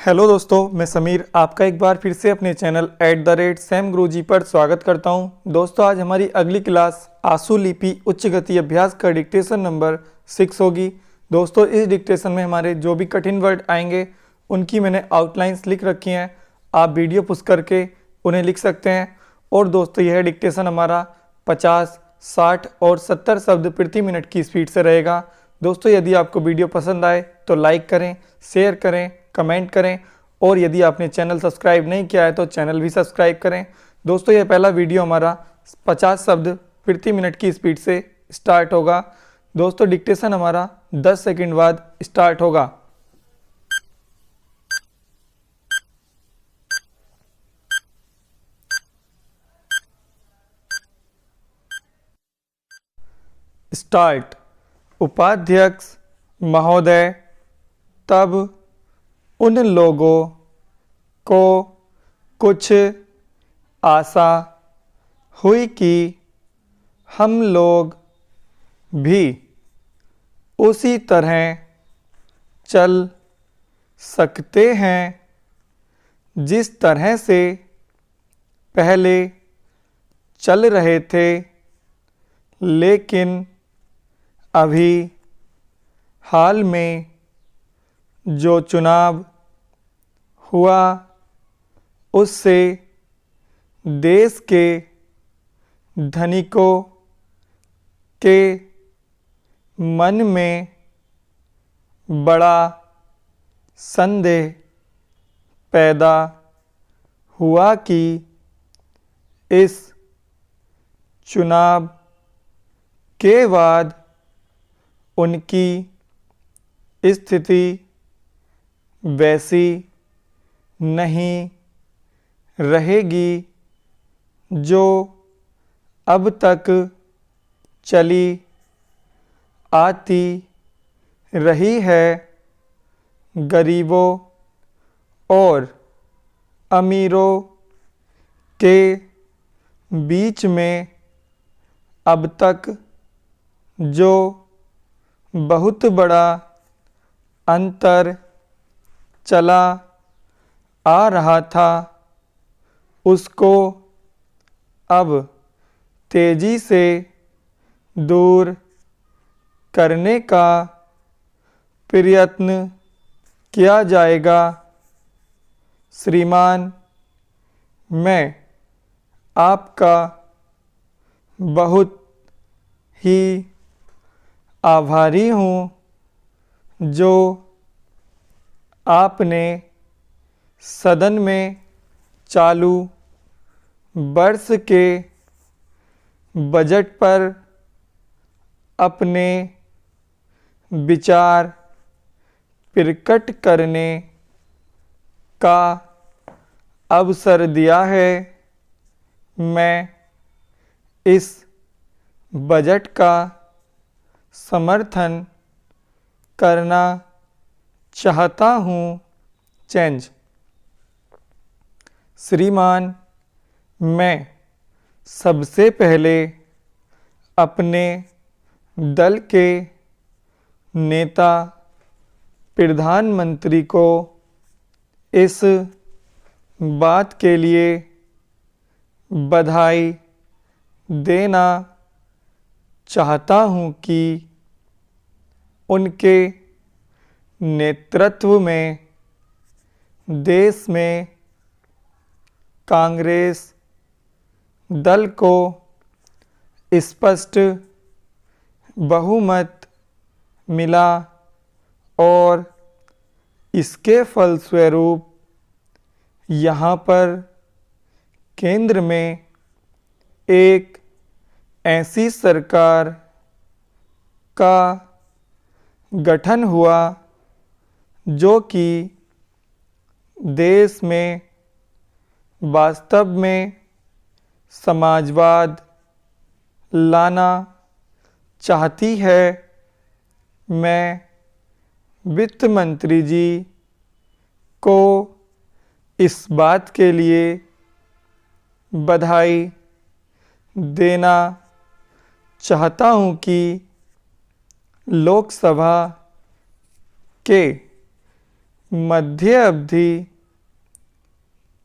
Hello दोस्तों, मैं समीर आपका एक बार फिर से अपने चैनल @सैम गुरुजी पर स्वागत करता हूं। दोस्तों, आज हमारी अगली क्लास आंसू लिपि उच्च गति अभ्यास का डिक्टेशन नंबर 6 होगी। दोस्तों, इस डिक्टेशन में हमारे जो भी कठिन वर्ड आएंगे उनकी मैंने आउटलाइंस लिख रखी हैं। आप वीडियो पुश करके उन्हें लिख सकते हैं। और दोस्तों, यह डिक्टेशन हमारा 50, 60 और 70 शब्द प्रति मिनट की स्पीड से रहेगा। दोस्तों, यदि आपको वीडियो पसंद आए तो लाइक करें, शेयर करें, कमेंट करें और यदि आपने चैनल सब्सक्राइब नहीं किया है तो चैनल भी सब्सक्राइब करें। दोस्तों, यह पहला वीडियो हमारा 50 शब्द प्रति मिनट की स्पीड से स्टार्ट होगा। दोस्तों, डिक्टेशन हमारा 10 सेकंड बाद स्टार्ट होगा। स्टार्ट। उपाध्यक्ष महोदय, तब उन लोगों को कुछ आशा हुई कि हम लोग भी उसी तरह चल सकते हैं जिस तरह से पहले चल रहे थे, लेकिन अभी हाल में जो चुनाव हुआ उससे देश के धनिकों के मन में बड़ा संदेह पैदा हुआ कि इस चुनाव के बाद उनकी स्थिति वैसी नहीं रहेगी जो अब तक चली आती रही है। गरीबों और अमीरों के बीच में अब तक जो बहुत बड़ा अंतर चला आ रहा था, उसको अब तेजी से दूर करने का प्रयत्न किया जाएगा। श्रीमान, मैं आपका बहुत ही आभारी हूँ जो आपने सदन में चालू वर्ष के बजट पर अपने विचार प्रकट करने का अवसर दिया है। मैं इस बजट का समर्थन करना चाहता हूँ। चेंज। श्रीमान, मैं सबसे पहले अपने दल के नेता प्रधानमंत्री को इस बात के लिए बधाई देना चाहता हूँ कि उनके नेतृत्व में देश में कांग्रेस दल को स्पष्ट बहुमत मिला और इसके फलस्वरूप यहाँ पर केंद्र में एक ऐसी सरकार का गठन हुआ जो कि देश में वास्तव में समाजवाद लाना चाहती है। मैं वित्त मंत्री जी को इस बात के लिए बधाई देना चाहता हूँ कि लोकसभा के मध्य अवधि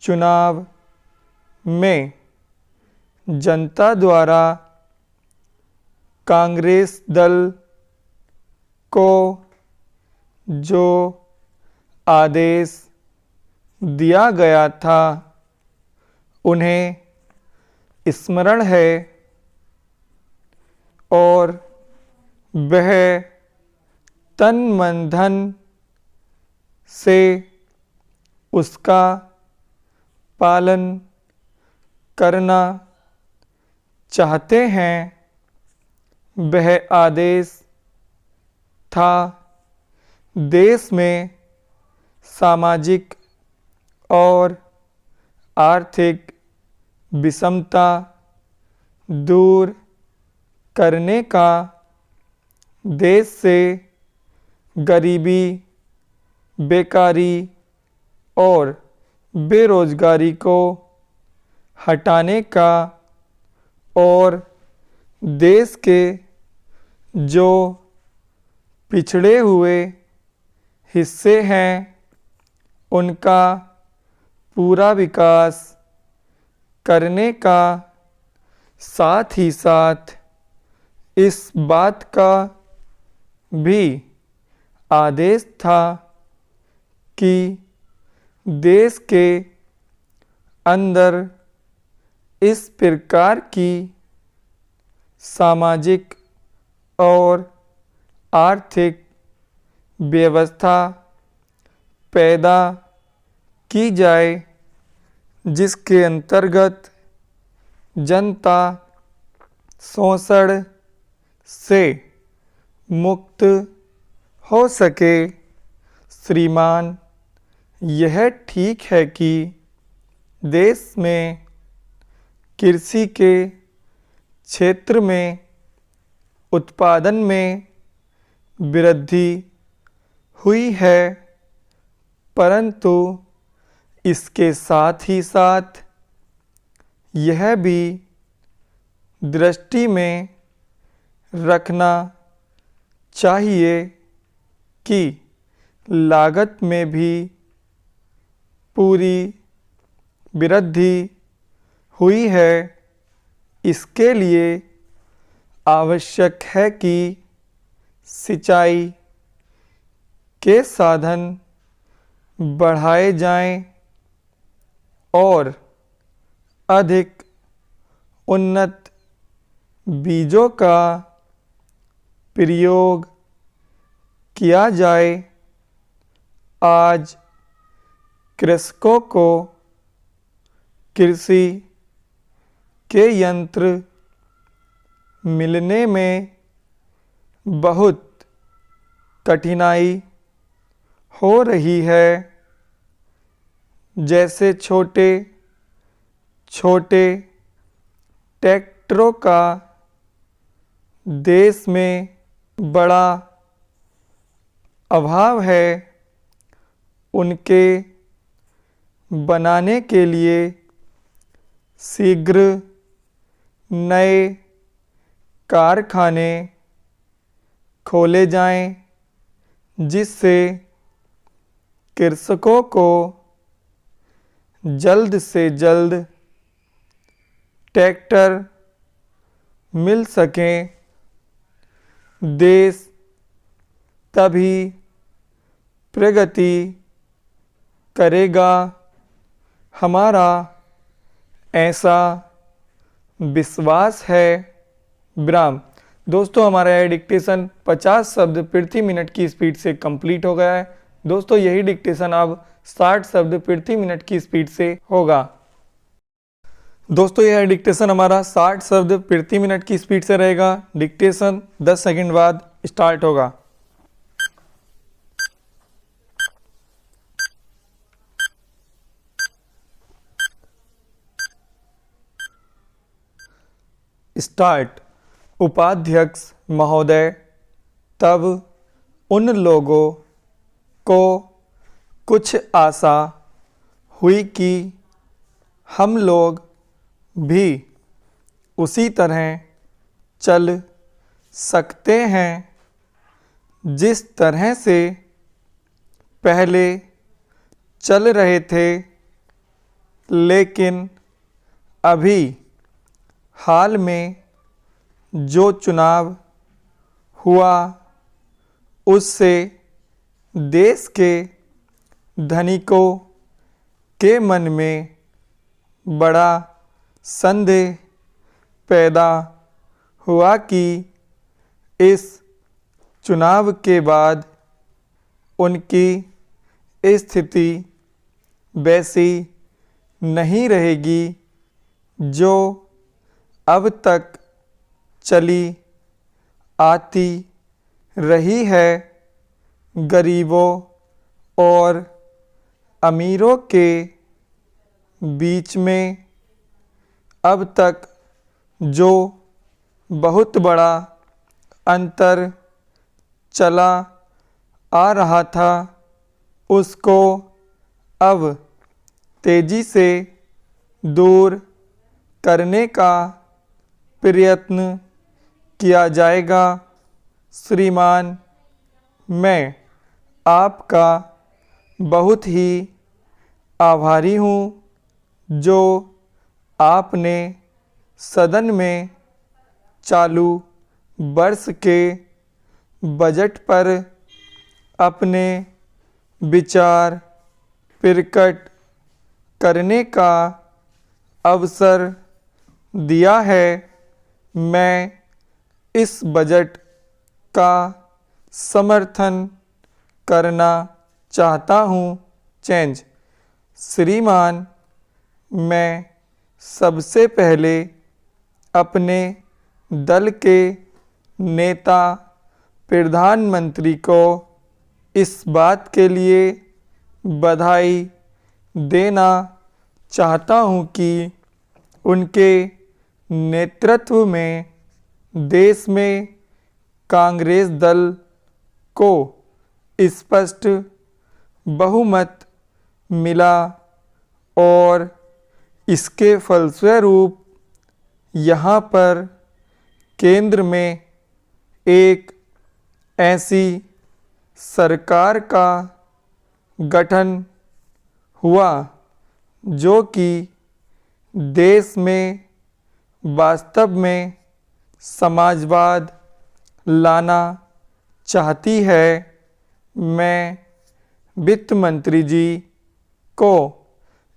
चुनाव में जनता द्वारा कांग्रेस दल को जो आदेश दिया गया था उन्हें स्मरण है और वह तन मन धन से उसका पालन करना चाहते हैं। वह आदेश था देश में सामाजिक और आर्थिक विषमता दूर करने का, देश से गरीबी, बेकारी और बेरोजगारी को हटाने का और देश के जो पिछड़े हुए हिस्से हैं उनका पूरा विकास करने का, साथ ही साथ इस बात का भी आदेश था कि देश के अंदर इस प्रकार की सामाजिक और आर्थिक व्यवस्था पैदा की जाए जिसके अंतर्गत जनता शोषण से मुक्त हो सके। श्रीमान, यह ठीक है कि देश में कृषि के क्षेत्र में उत्पादन में वृद्धि हुई है, परंतु इसके साथ ही साथ यह भी दृष्टि में रखना चाहिए कि लागत में भी पूरी वृद्धि हुई है। इसके लिए आवश्यक है कि सिंचाई के साधन बढ़ाए जाएं और अधिक उन्नत बीजों का प्रयोग किया जाए। आज कृषकों को कृषि के यंत्र मिलने में बहुत कठिनाई हो रही है। जैसे छोटे छोटे ट्रैक्टरों का देश में बड़ा अभाव है, उनके बनाने के लिए शीघ्र नए कारखाने खोले जाएं, जिससे कृषकों को जल्द से जल्द ट्रैक्टर मिल सकें। देश तभी प्रगति करेगा, हमारा ऐसा विश्वास है। विराम। दोस्तों, हमारा यह डिक्टेशन 50 शब्द प्रति मिनट की स्पीड से कंप्लीट हो गया है। दोस्तों, यही डिक्टेशन अब 60 शब्द प्रति मिनट की स्पीड से होगा। दोस्तों, यह डिक्टेशन हमारा 60 शब्द प्रति मिनट की स्पीड से रहेगा। डिक्टेशन 10 सेकंड बाद स्टार्ट होगा। स्टार्ट। उपाध्यक्ष महोदय, तब उन लोगों को कुछ आशा हुई कि हम लोग भी उसी तरह चल सकते हैं जिस तरह से पहले चल रहे थे, लेकिन अभी हाल में जो चुनाव हुआ उससे देश के धनिकों के मन में बड़ा संदेह पैदा हुआ कि इस चुनाव के बाद उनकी स्थिति वैसी नहीं रहेगी जो अब तक चली आती रही है। गरीबों और अमीरों के बीच में अब तक जो बहुत बड़ा अंतर चला आ रहा था उसको अब तेजी से दूर करने का प्रयत्न किया जाएगा। श्रीमान, मैं आपका बहुत ही आभारी हूँ जो आपने सदन में चालू वर्ष के बजट पर अपने विचार प्रकट करने का अवसर दिया है। मैं इस बजट का समर्थन करना चाहता हूँ। चेंज। श्रीमान, मैं सबसे पहले अपने दल के नेता प्रधानमंत्री को इस बात के लिए बधाई देना चाहता हूँ कि उनके नेतृत्व में देश में कांग्रेस दल को स्पष्ट बहुमत मिला और इसके फलस्वरूप यहाँ पर केंद्र में एक ऐसी सरकार का गठन हुआ जो कि देश में वास्तव में समाजवाद लाना चाहती है। मैं वित्त मंत्री जी को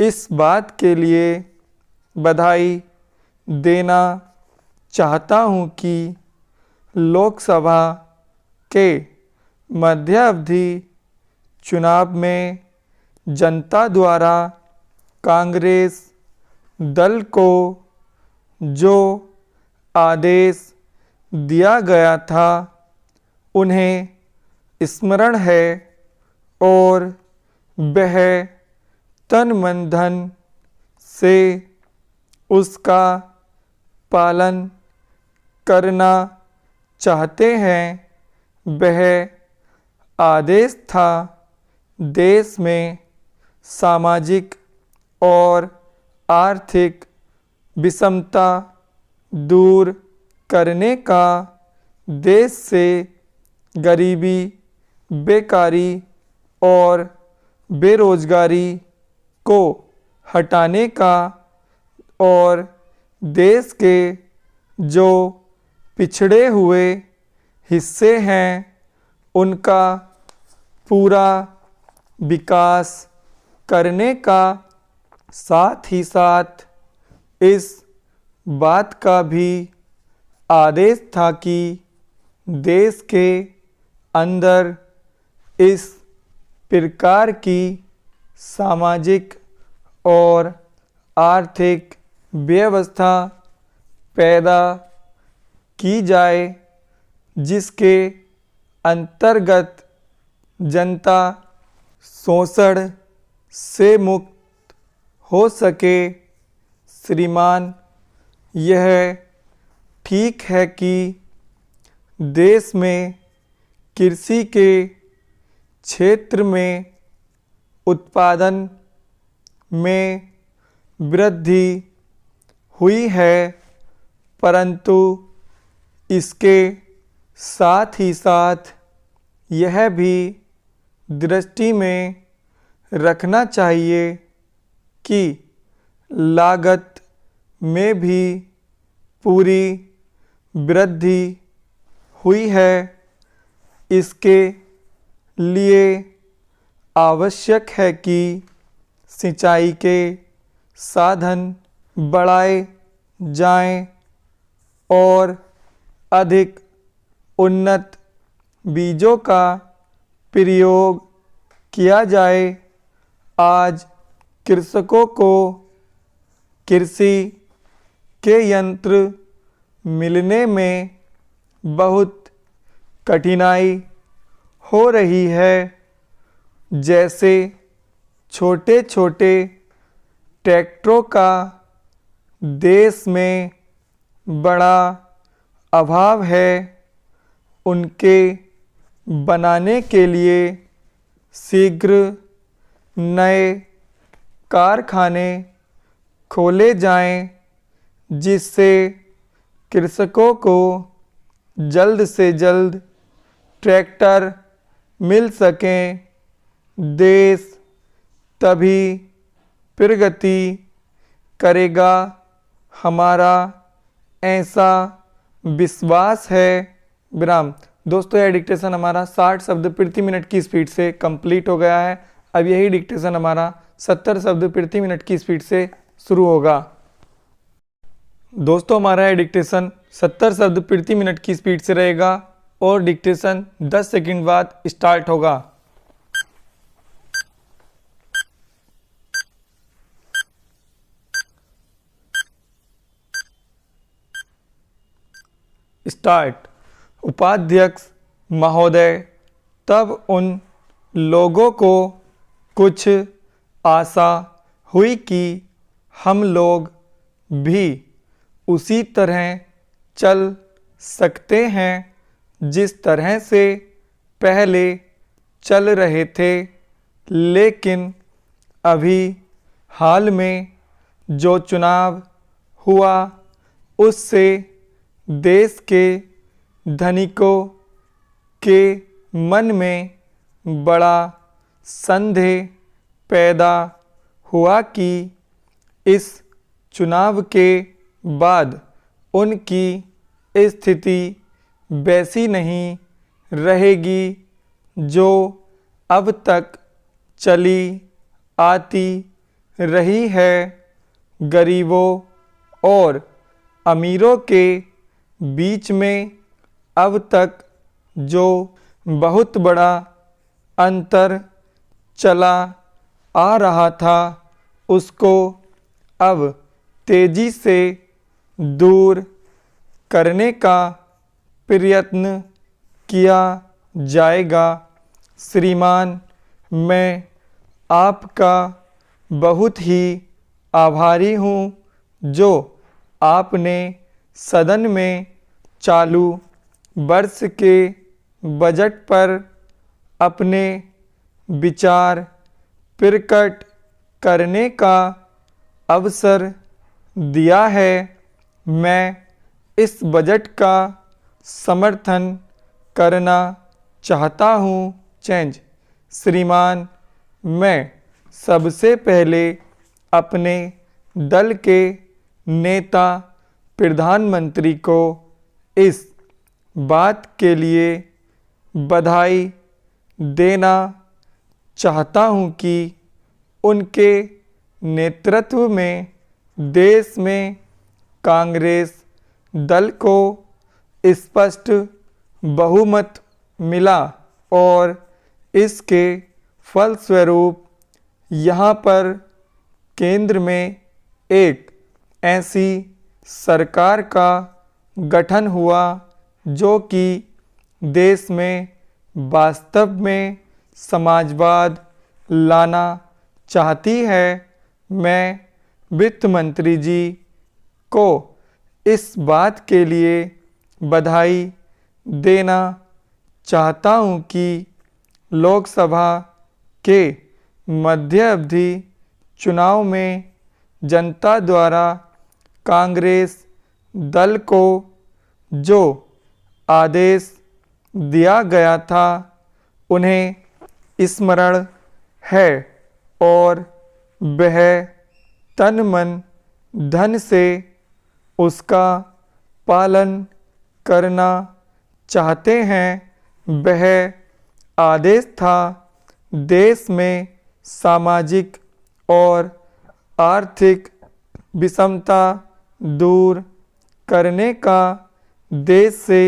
इस बात के लिए बधाई देना चाहता हूँ कि लोकसभा के मध्यावधि चुनाव में जनता द्वारा कांग्रेस दल को जो आदेश दिया गया था उन्हें स्मरण है और वह तन मन धन से उसका पालन करना चाहते हैं। वह आदेश था देश में सामाजिक और आर्थिक विषमता दूर करने का, देश से गरीबी, बेकारी और बेरोजगारी को हटाने का और देश के जो पिछड़े हुए हिस्से हैं उनका पूरा विकास करने का, साथ ही साथ इस बात का भी आदेश था कि देश के अंदर इस प्रकार की सामाजिक और आर्थिक व्यवस्था पैदा की जाए जिसके अंतर्गत जनता शोषण से मुक्त हो सके। श्रीमान, यह ठीक है कि देश में कृषि के क्षेत्र में उत्पादन में वृद्धि हुई है, परंतु इसके साथ ही साथ यह भी दृष्टि में रखना चाहिए कि लागत में भी पूरी वृद्धि हुई है। इसके लिए आवश्यक है कि सिंचाई के साधन बढ़ाए जाएं और अधिक उन्नत बीजों का प्रयोग किया जाए। आज कृषकों को कृषि के यंत्र मिलने में बहुत कठिनाई हो रही है। जैसे छोटे छोटे ट्रैक्टरों का देश में बड़ा अभाव है। उनके बनाने के लिए शीघ्र नए कारखाने खोले जाएं, जिससे कृषकों को जल्द से जल्द ट्रैक्टर मिल सकें। देश तभी प्रगति करेगा, हमारा ऐसा विश्वास है। विराम। दोस्तों, यह डिक्टेशन हमारा 60 शब्द प्रति मिनट की स्पीड से कंप्लीट हो गया है। अब यही डिक्टेशन हमारा 70 शब्द प्रति मिनट की स्पीड से शुरू होगा। दोस्तों, हमारा यह डिक्टेशन 70 शब्द प्रति मिनट की स्पीड से रहेगा और डिक्टेशन 10 सेकंड बाद स्टार्ट होगा। स्टार्ट। उपाध्यक्ष महोदय, तब उन लोगों को कुछ आशा हुई कि हम लोग भी उसी तरह चल सकते हैं जिस तरह से पहले चल रहे थे। लेकिन अभी हाल में जो चुनाव हुआ उससे देश के धनिकों के मन में बड़ा संदेह पैदा हुआ कि इस चुनाव के बाद उनकी स्थिति वैसी नहीं रहेगी जो अब तक चली आती रही है। गरीबों और अमीरों के बीच में अब तक जो बहुत बड़ा अंतर चला आ रहा था उसको अब तेजी से दूर करने का प्रयत्न किया जाएगा। श्रीमान, मैं आपका बहुत ही आभारी हूँ जो आपने सदन में चालू वर्ष के बजट पर अपने विचार प्रकट करने का अवसर दिया है। मैं इस बजट का समर्थन करना चाहता हूँ। चेंज। श्रीमान, मैं सबसे पहले अपने दल के नेता प्रधानमंत्री को इस बात के लिए बधाई देना चाहता हूँ कि उनके नेतृत्व में देश में कांग्रेस दल को स्पष्ट बहुमत मिला और इसके फलस्वरूप यहाँ पर केंद्र में एक ऐसी सरकार का गठन हुआ जो कि देश में वास्तव में समाजवाद लाना चाहती है। मैं वित्त मंत्री जी को इस बात के लिए बधाई देना चाहता हूँ कि लोकसभा के मध्य अवधि चुनाव में जनता द्वारा कांग्रेस दल को जो आदेश दिया गया था उन्हें स्मरण है और वह तन मन धन से उसका पालन करना चाहते हैं। वह आदेश था देश में सामाजिक और आर्थिक विषमता दूर करने का, देश से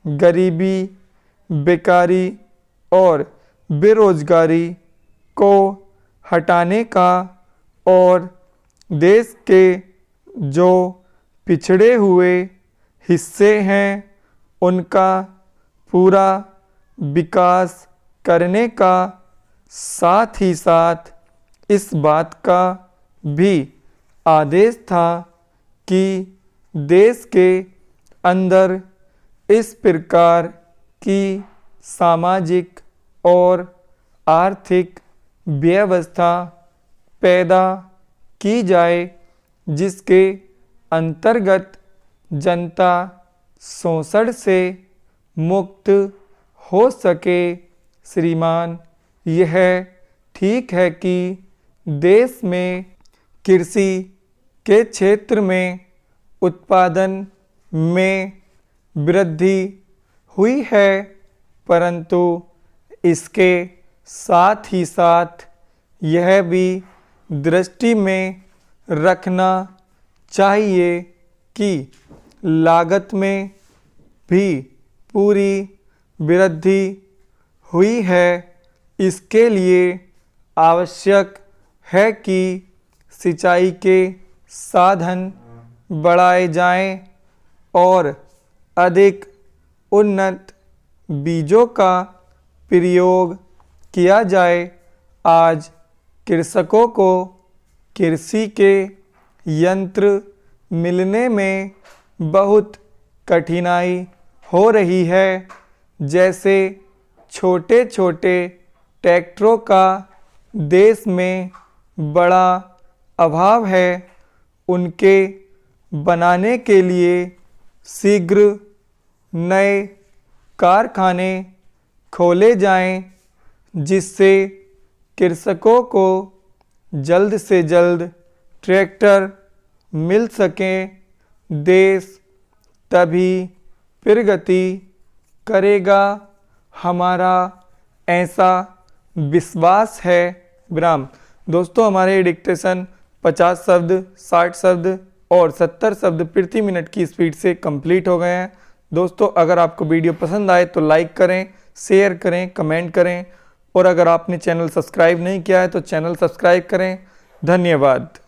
गरीबी, बेकारी और बेरोजगारी को हटाने का और देश के जो पिछड़े हुए हिस्से हैं उनका पूरा विकास करने का, साथ ही साथ इस बात का भी आदेश था कि देश के अंदर इस प्रकार की सामाजिक और आर्थिक व्यवस्था पैदा की जाए जिसके अंतर्गत जनता शोषण से मुक्त हो सके। श्रीमान, यह ठीक है कि देश में कृषि के क्षेत्र में उत्पादन में वृद्धि हुई है, परंतु इसके साथ ही साथ यह भी दृष्टि में रखना चाहिए कि लागत में भी पूरी वृद्धि हुई है। इसके लिए आवश्यक है कि सिंचाई के साधन बढ़ाए जाएं और अधिक उन्नत बीजों का प्रयोग किया जाए। आज कृषकों को कृषि के यंत्र मिलने में बहुत कठिनाई हो रही है, जैसे छोटे छोटे ट्रैक्टरों का देश में बड़ा अभाव है। उनके बनाने के लिए शीघ्र नए कारखाने खोले जाएं, जिससे कृषकों को जल्द से जल्द ट्रैक्टर मिल सकें। देश तभी प्रगति करेगा, हमारा ऐसा विश्वास है। विराम। दोस्तों, हमारे डिक्टेशन 50 शब्द, 60 शब्द और 70 शब्द प्रति मिनट की स्पीड से कंप्लीट हो गए हैं। दोस्तों, अगर आपको वीडियो पसंद आए तो लाइक करें, शेयर करें, कमेंट करें और अगर आपने चैनल सब्सक्राइब नहीं किया है तो चैनल सब्सक्राइब करें। धन्यवाद।